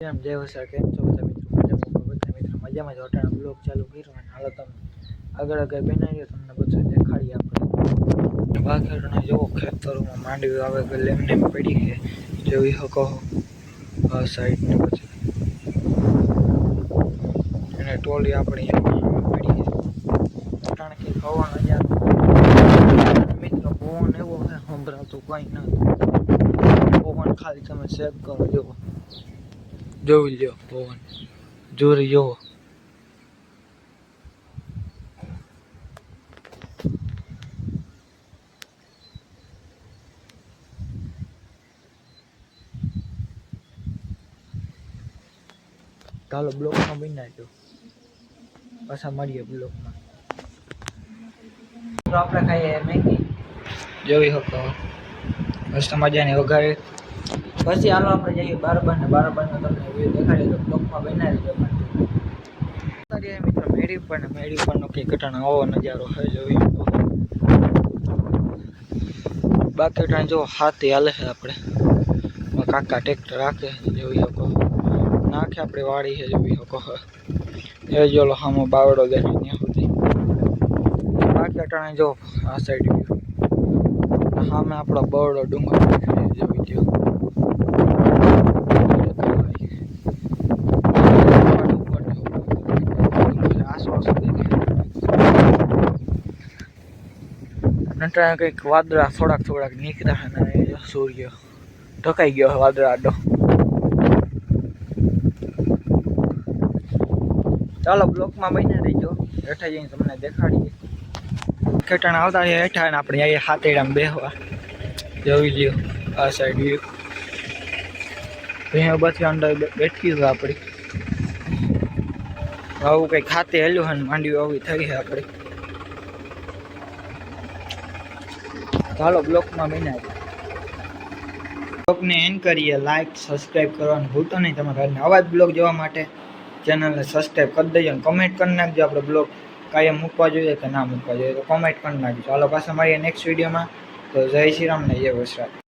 જય વસા કેમ છો બધા મિત્રો મજામાં જ અટાણા બ્લોગ ચાલુ કર્યો અને હાલો તમે આગળ બનાવીએ તમને બધું દેખાડીએ આપણે બાકી અટાણા જેવો ખેતરોમાં માંડવી આવે ગયેલી એમને પડી છે જોઈ શકો આ સાઈડ ને પછી અને ટોલી આપણી પડી છે અટાણે કંઈક હવા નજારો મિત્રો પવન એવો છે સંભળાતું કંઈ નથી પવન ખાલી તમે ચેક કરો જેવો જોઈ લ્યો પવન જોરી જોવો ચાલો બ્લોકમાં બનાવજો પાછા મળીએ બ્લોકમાં તો આપણે ખાઈએ મેગી જોઈ શકો મસ્ત મજાની વઘારે પછી હાલો આપણે જઈએ બારબારનો તમને વ્યૂ દેખાડીએ તો બ્લોકમાં બનાવી દો મિત્રો મેળી પરનો કંઈક ઘટાણા આવો નજારો છે જોઈ બાકી ટાણ જો હાથી હાલે છે આપણે કાકા ટ્રેક્ટર રાખે જોઈ શકો નાખે આપણે વાડી છે જોઈ શકો એ જોલો હામો બાવડો દેખાય ત્યાં સુધી બાકી અટાણે જો આ સાઈડ વ્યૂ સામે આપણો બવડો ડુંગર દેખાય જોઈ લ્યો નટાણા કંઈક વાદળા થોડાક નીકળ્યા અને સૂર્ય ઢકાઈ ગયો વાદળા આડો ચાલો બ્લોકમાં બન્યા રહીજો હેઠા જઈને તમને દેખાડીએ ખેટાણા આવતા હેઠા ને આપણે અહીંયા હાથેડામાં બેહવા જોઈ લ્યો આ સાઈડ વ્યૂ અહીંયા બધી અંદર બેઠી હોય આપણી આવું કંઈક ખાતે હેલ્યું હોય માંડવી આવી થઈ છે આપણી ચાલો બ્લોકમાં બનાવીએ બ્લોગને એન્ડ કરીએ લાઈક સબસ્ક્રાઈબ કરવાનું ભૂલતો નહીં તમારા ઘરને આવા જ બ્લોગ જોવા માટે ચેનલને સબસ્ક્રાઈબ કરી દેજો અને કમેન્ટ કરી નાખજો આપણે બ્લોગ કાયમ મૂકવા જોઈએ કે ના મૂકવા જોઈએ તો કમેન્ટ કરી નાખજો ચાલો પાછા મળીએ નેક્સ્ટ વિડીયોમાં તો જય શ્રી રામ ને જય વસરાજ